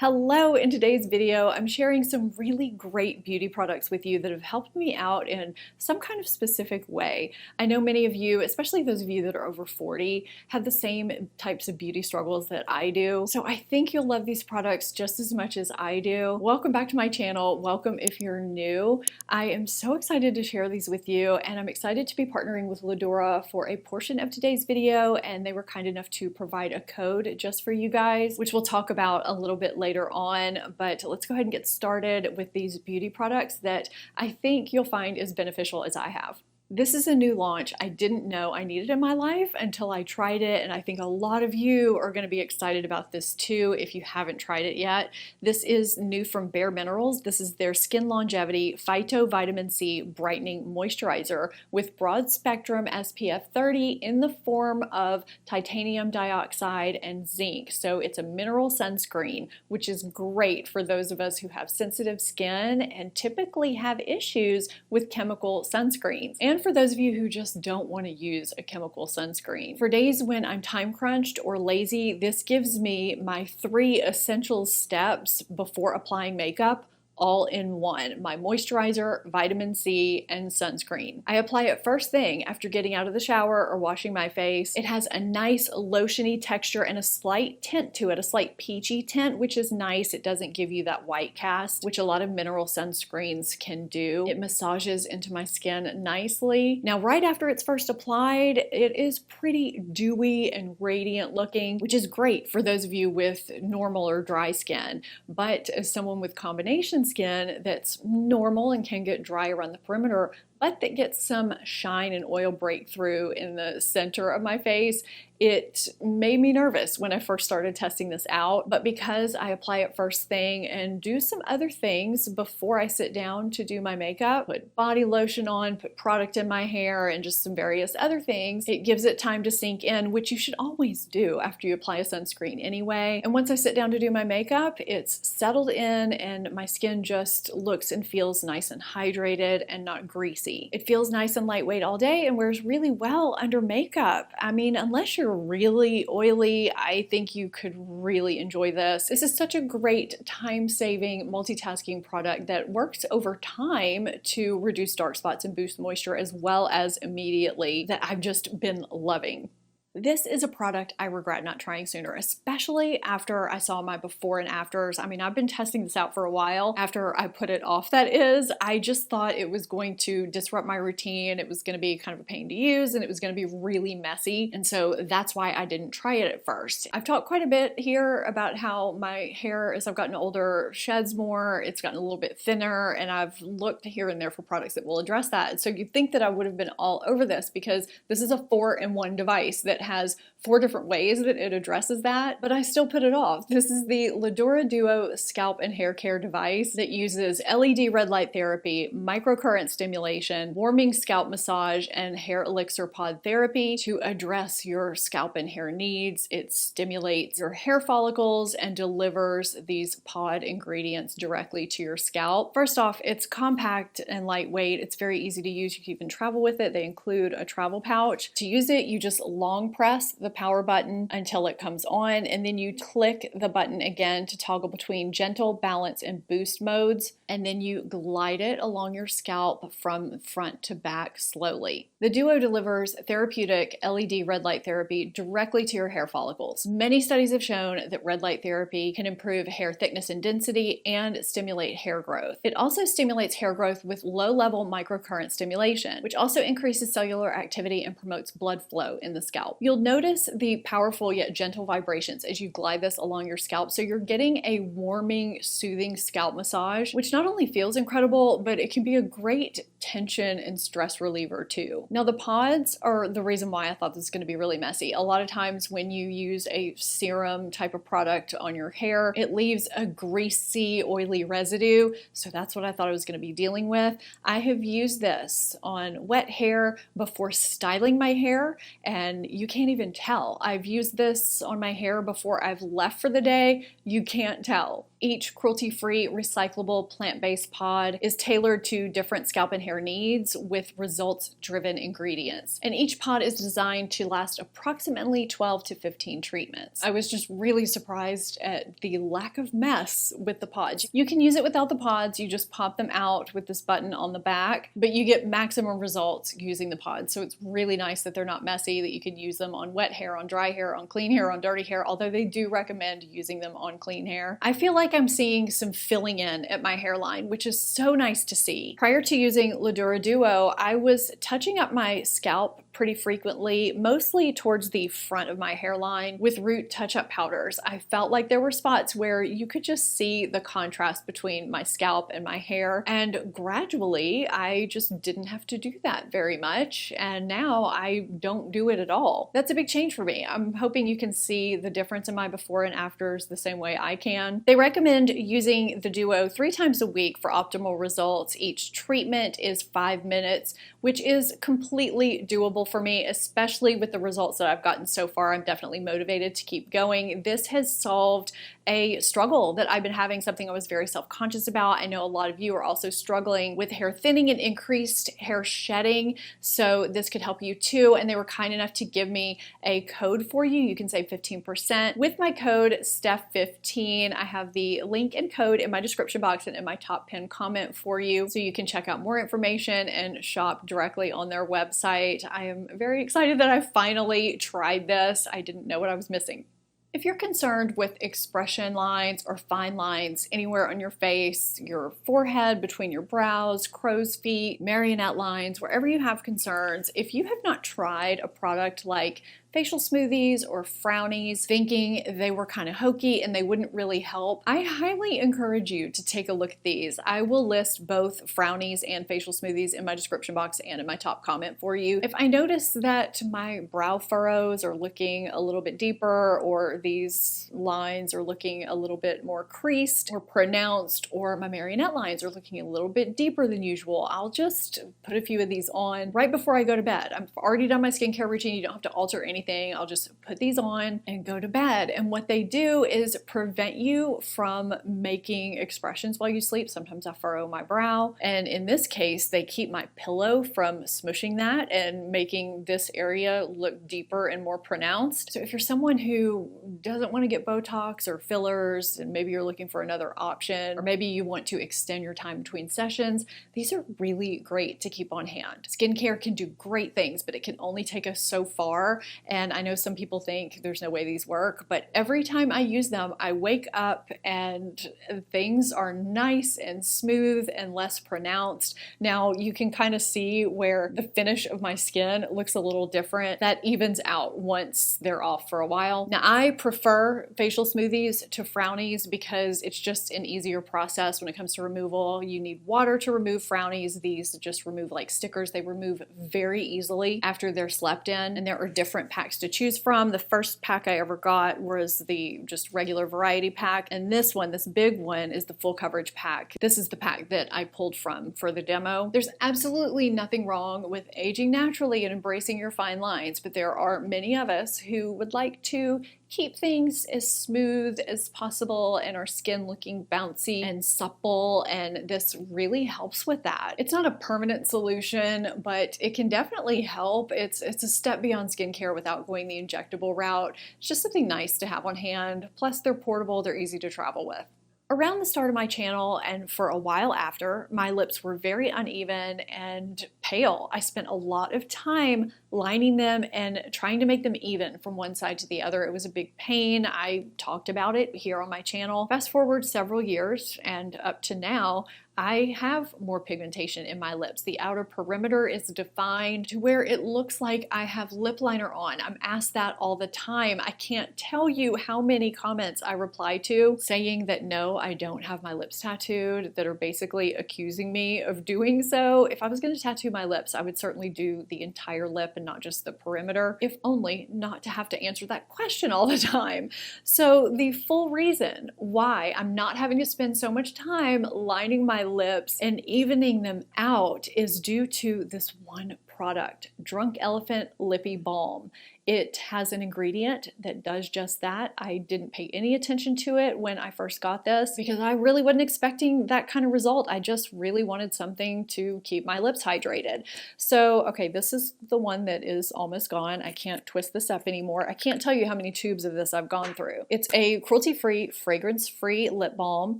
Hello, in today's video, I'm sharing some really great beauty products with you that have helped me out in some kind of specific way. I know many of you, especially those of you that are over 40, have the same types of beauty struggles that I do. So I think you'll love these products just as much as I do. Welcome back to my channel. Welcome if you're new. I am so excited to share these with you, and I'm excited to be partnering with Ladora for a portion of today's video, and they were kind enough to provide a code just for you guys, which we'll talk about a little bit later on. But let's go ahead and get started with these beauty products that I think you'll find as beneficial as I have. This is a new launch I didn't know I needed in my life until I tried it, and I think a lot of you are going to be excited about this too if you haven't tried it yet. This is new from Bare Minerals. This is their Skin Longevity Phyto Vitamin C Brightening Moisturizer with broad spectrum SPF 30 in the form of titanium dioxide and zinc. So it's a mineral sunscreen, which is great for those of us who have sensitive skin and typically have issues with chemical sunscreens. And for those of you who just don't want to use a chemical sunscreen. For days when I'm time crunched or lazy, this gives me my 3 essential steps before applying makeup all in one: my moisturizer, vitamin C, and sunscreen. I apply it first thing after getting out of the shower or washing my face. It has a nice lotiony texture and a slight tint to it, a slight peachy tint, which is nice. It doesn't give you that white cast, which a lot of mineral sunscreens can do. It massages into my skin nicely. Now, right after it's first applied, it is pretty dewy and radiant looking, which is great for those of you with normal or dry skin. But as someone with combination skin that's normal and can get dry around the perimeter, but that gets some shine and oil breakthrough in the center of my face, it made me nervous when I first started testing this out. But because I apply it first thing and do some other things before I sit down to do my makeup, put body lotion on, put product in my hair, and just some various other things, it gives it time to sink in, which you should always do after you apply a sunscreen anyway. And once I sit down to do my makeup, it's settled in and my skin just looks and feels nice and hydrated and not greasy. It feels nice and lightweight all day and wears really well under makeup. I mean, unless you're really oily, I think you could really enjoy this. This is such a great time-saving multitasking product that works over time to reduce dark spots and boost moisture as well as immediately, that I've just been loving. This is a product I regret not trying sooner, especially after I saw my before and afters. I mean, I've been testing this out for a while. After I put it off, that is, I just thought it was going to disrupt my routine. It was going to be kind of a pain to use and it was going to be really messy. And so that's why I didn't try it at first. I've talked quite a bit here about how my hair, as I've gotten older, sheds more. It's gotten a little bit thinner, and I've looked here and there for products that will address that. So you'd think that I would have been all over this because this is a 4-in-1 device that has 4 different ways that it addresses that, but I still put it off. This is the Ladora Duo scalp and hair care device that uses LED red light therapy, microcurrent stimulation, warming scalp massage, and hair elixir pod therapy to address your scalp and hair needs. It stimulates your hair follicles and delivers these pod ingredients directly to your scalp. First off, it's compact and lightweight. It's very easy to use. You can even travel with it. They include a travel pouch. To use it, you just long press the power button until it comes on, and then you click the button again to toggle between gentle, balance, and boost modes, and then you glide it along your scalp from front to back slowly. The Duo delivers therapeutic LED red light therapy directly to your hair follicles. Many studies have shown that red light therapy can improve hair thickness and density and stimulate hair growth. It also stimulates hair growth with low-level microcurrent stimulation, which also increases cellular activity and promotes blood flow in the scalp. You'll notice the powerful yet gentle vibrations as you glide this along your scalp, so you're getting a warming, soothing scalp massage, which not only feels incredible, but it can be a great tension and stress reliever too. Now, the pods are the reason why I thought this was going to be really messy. A lot of times when you use a serum type of product on your hair, it leaves a greasy, oily residue, so that's what I thought I was going to be dealing with. I have used this on wet hair before styling my hair, and you can't even tell. I've used this on my hair before I've left for the day. You can't tell. Each cruelty-free, recyclable, plant-based pod is tailored to different scalp and hair needs with results-driven ingredients. And each pod is designed to last approximately 12 to 15 treatments. I was just really surprised at the lack of mess with the pods. You can use it without the pods. You just pop them out with this button on the back, but you get maximum results using the pods. So it's really nice that they're not messy, that you can use them on wet hair, on dry hair, on clean hair, on dirty hair, although they do recommend using them on clean hair. I feel like I'm seeing some filling in at my hairline, which is so nice to see. Prior to using Ladora Duo, I was touching up my scalp pretty frequently, mostly towards the front of my hairline with root touch-up powders. I felt like there were spots where you could just see the contrast between my scalp and my hair, and gradually I just didn't have to do that very much, and now I don't do it at all. That's a big change for me. I'm hoping you can see the difference in my before and afters the same way I can. They recommend using the Duo 3 times a week for optimal results. Each treatment is 5 minutes, which is completely doable for me, especially with the results that I've gotten so far. I'm definitely motivated to keep going. This has solved a struggle that I've been having, something I was very self-conscious about. I know a lot of you are also struggling with hair thinning and increased hair shedding, so this could help you too. And they were kind enough to give me a code for you. You can save 15% with my code STEPH15. I have the link and code in my description box and in my top pinned comment for you, so you can check out more information and shop directly on their website. I am very excited that I finally tried this. I didn't know what I was missing. If you're concerned with expression lines or fine lines anywhere on your face, your forehead, between your brows, crow's feet, marionette lines, wherever you have concerns, if you have not tried a product like facial smoothies or frownies, thinking they were kind of hokey and they wouldn't really help, I highly encourage you to take a look at these. I will list both frownies and facial smoothies in my description box and in my top comment for you. If I notice that my brow furrows are looking a little bit deeper, or these lines are looking a little bit more creased or pronounced, or my marionette lines are looking a little bit deeper than usual, I'll just put a few of these on right before I go to bed. I've already done my skincare routine. You don't have to alter anything. I'll just put these on and go to bed. And what they do is prevent you from making expressions while you sleep. Sometimes I furrow my brow, and in this case, they keep my pillow from smushing that and making this area look deeper and more pronounced. So if you're someone who doesn't want to get Botox or fillers, and maybe you're looking for another option, or maybe you want to extend your time between sessions, these are really great to keep on hand. Skincare can do great things, but it can only take us so far. And I know some people think there's no way these work, but every time I use them, I wake up and things are nice and smooth and less pronounced. Now you can kind of see where the finish of my skin looks a little different. That evens out once they're off for a while. Now I prefer facial smoothies to frownies because it's just an easier process when it comes to removal. You need water to remove frownies. These just remove like stickers. They remove very easily after they're slept in, and there are different packs to choose from. The first pack I ever got was the just regular variety pack, and this one, this big one, is the full coverage pack. This is the pack that I pulled from for the demo. There's absolutely nothing wrong with aging naturally and embracing your fine lines, but there are many of us who would like to keep things as smooth as possible and our skin looking bouncy and supple, and this really helps with that. It's not a permanent solution, but it can definitely help. It's a step beyond skincare without going the injectable route. It's just something nice to have on hand. Plus they're portable, they're easy to travel with. Around the start of my channel and for a while after, my lips were very uneven and pale. I spent a lot of time lining them and trying to make them even from one side to the other. It was a big pain. I talked about it here on my channel. Fast forward several years and up to now, I have more pigmentation in my lips. The outer perimeter is defined to where it looks like I have lip liner on. I'm asked that all the time. I can't tell you how many comments I reply to saying that no, I don't have my lips tattooed, that are basically accusing me of doing so. If I was going to tattoo my lips, I would certainly do the entire lip and not just the perimeter, if only not to have to answer that question all the time. So the full reason why I'm not having to spend so much time lining my lips and evening them out is due to this one product, Drunk Elephant Lippy Balm. It has an ingredient that does just that. I didn't pay any attention to it when I first got this because I really wasn't expecting that kind of result. I just really wanted something to keep my lips hydrated. So, okay, this is the one that is almost gone. I can't twist this up anymore. I can't tell you how many tubes of this I've gone through. It's a cruelty-free, fragrance-free lip balm,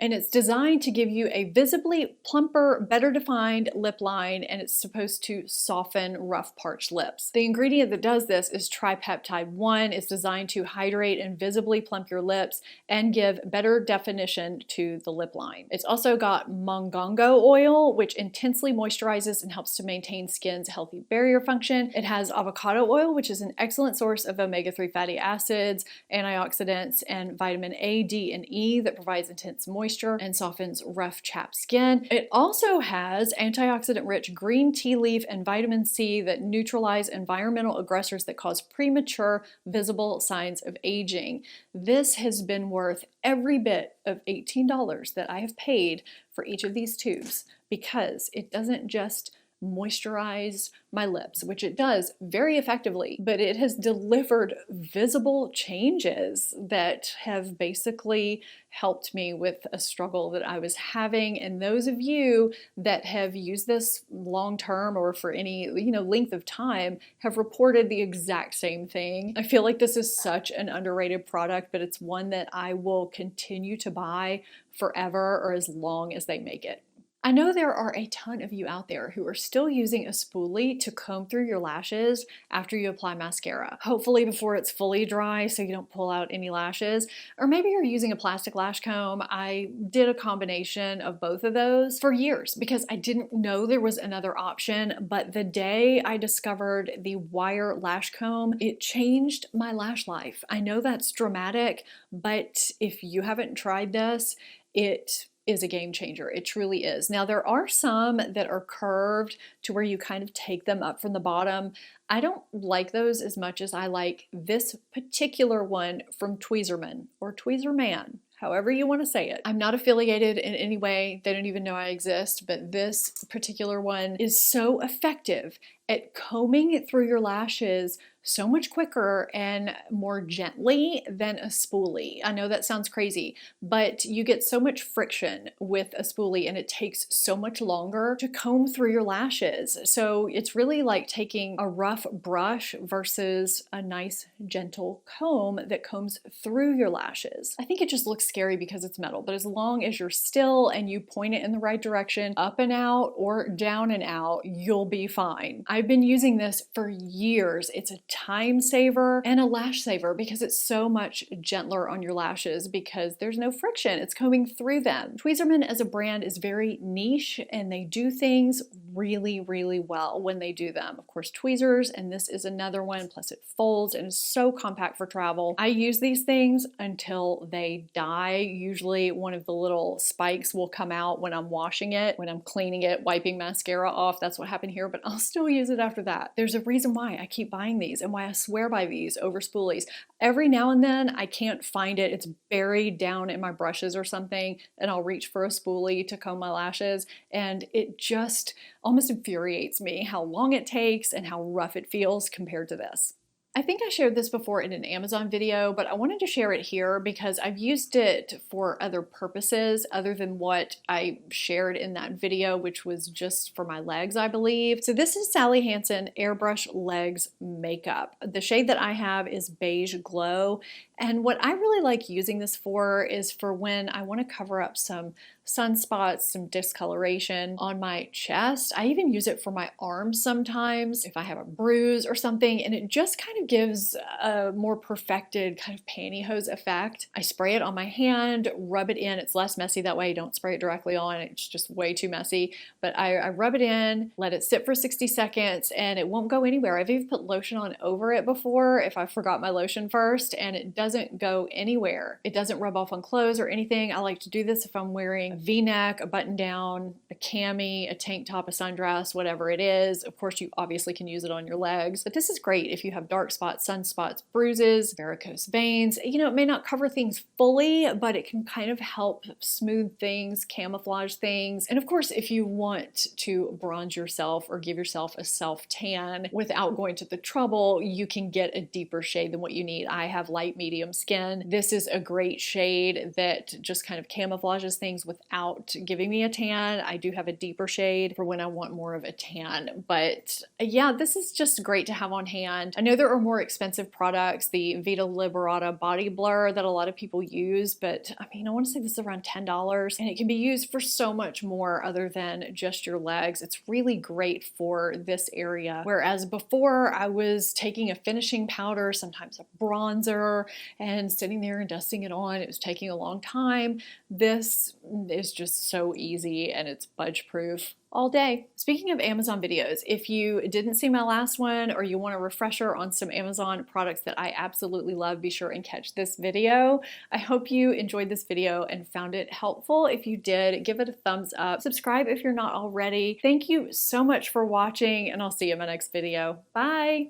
and it's designed to give you a visibly plumper, better defined lip line, and it's supposed to soften rough, parched lips. The ingredient that does this is tripeptide 1. It's designed to hydrate and visibly plump your lips and give better definition to the lip line. It's also got mongongo oil, which intensely moisturizes and helps to maintain skin's healthy barrier function. It has avocado oil, which is an excellent source of omega-3 fatty acids, antioxidants, and vitamin A, D, and E that provides intense moisture and softens rough, chapped skin. It also has antioxidant-rich green tea leaf and vitamin C that neutralize environmental aggressors that cause premature visible signs of aging. This has been worth every bit of $18 that I have paid for each of these tubes because it doesn't just moisturize my lips, which it does very effectively, but it has delivered visible changes that have basically helped me with a struggle that I was having. And those of you that have used this long term or for any length of time have reported the exact same thing. I feel like this is such an underrated product, but it's one that I will continue to buy forever or as long as they make it. I know there are a ton of you out there who are still using a spoolie to comb through your lashes after you apply mascara, hopefully before it's fully dry so you don't pull out any lashes. Or maybe you're using a plastic lash comb. I did a combination of both of those for years because I didn't know there was another option, but the day I discovered the wire lash comb, it changed my lash life. I know that's dramatic, but if you haven't tried this, it is a game changer. It truly is. Now, there are some that are curved to where you kind of take them up from the bottom. I don't like those as much as I like this particular one from Tweezerman or Tweezerman, however you want to say it. I'm not affiliated in any way. They don't even know I exist, but this particular one is so effective at combing through your lashes so much quicker and more gently than a spoolie. I know that sounds crazy, but you get so much friction with a spoolie and it takes so much longer to comb through your lashes. So it's really like taking a rough brush versus a nice gentle comb that combs through your lashes. I think it just looks scary because it's metal, but as long as you're still and you point it in the right direction, up and out or down and out, you'll be fine. I've been using this for years. It's a time saver and a lash saver because it's so much gentler on your lashes because there's no friction. It's combing through them. Tweezerman as a brand is very niche and they do things really, really well when they do them. Of course, tweezers, and this is another one, plus it folds and is so compact for travel. I use these things until they die. Usually one of the little spikes will come out when I'm washing it, when I'm cleaning it, wiping mascara off. That's what happened here, but I'll still use it after that. There's a reason why I keep buying these and why I swear by these over spoolies. Every now and then I can't find it. It's buried down in my brushes or something, and I'll reach for a spoolie to comb my lashes, and it just almost infuriates me how long it takes and how rough it feels compared to this. I think I shared this before in an Amazon video, but I wanted to share it here because I've used it for other purposes other than what I shared in that video, which was just for my legs, I believe. So this is Sally Hansen Airbrush Legs Makeup. The shade that I have is Beige Glow, and what I really like using this for is for when I want to cover up some sunspots, some discoloration on my chest. I even use it for my arms sometimes if I have a bruise or something, and it just kind of gives a more perfected kind of pantyhose effect. I spray it on my hand, rub it in. It's less messy that way. Don't spray it directly on. It's just way too messy. But I rub it in, let it sit for 60 seconds, and it won't go anywhere. I've even put lotion on over it before if I forgot my lotion first, and it doesn't go anywhere. It doesn't rub off on clothes or anything. I like to do this if I'm wearing a V-neck, a button down, a cami, a tank top, a sundress, whatever it is. Of course, you obviously can use it on your legs, but this is great if you have dark dark spots, sunspots, bruises, varicose veins. You know, it may not cover things fully, but it can kind of help smooth things, camouflage things. And of course, if you want to bronze yourself or give yourself a self tan without going to the trouble, you can get a deeper shade than what you need. I have light medium skin. This is a great shade that just kind of camouflages things without giving me a tan. I do have a deeper shade for when I want more of a tan, but yeah, this is just great to have on hand. I know there are more expensive products, the Vita Liberata Body Blur that a lot of people use, but I mean, I want to say this is around $10 and it can be used for so much more other than just your legs. It's really great for this area. Whereas before I was taking a finishing powder, sometimes a bronzer, and sitting there and dusting it on. It was taking a long time. This is just so easy and it's budge proof all day. Speaking of Amazon videos, if you didn't see my last one or you want a refresher on some Amazon products that I absolutely love, be sure and catch this video. I hope you enjoyed this video and found it helpful. If you did, give it a thumbs up. Subscribe if you're not already. Thank you so much for watching, and I'll see you in my next video. Bye!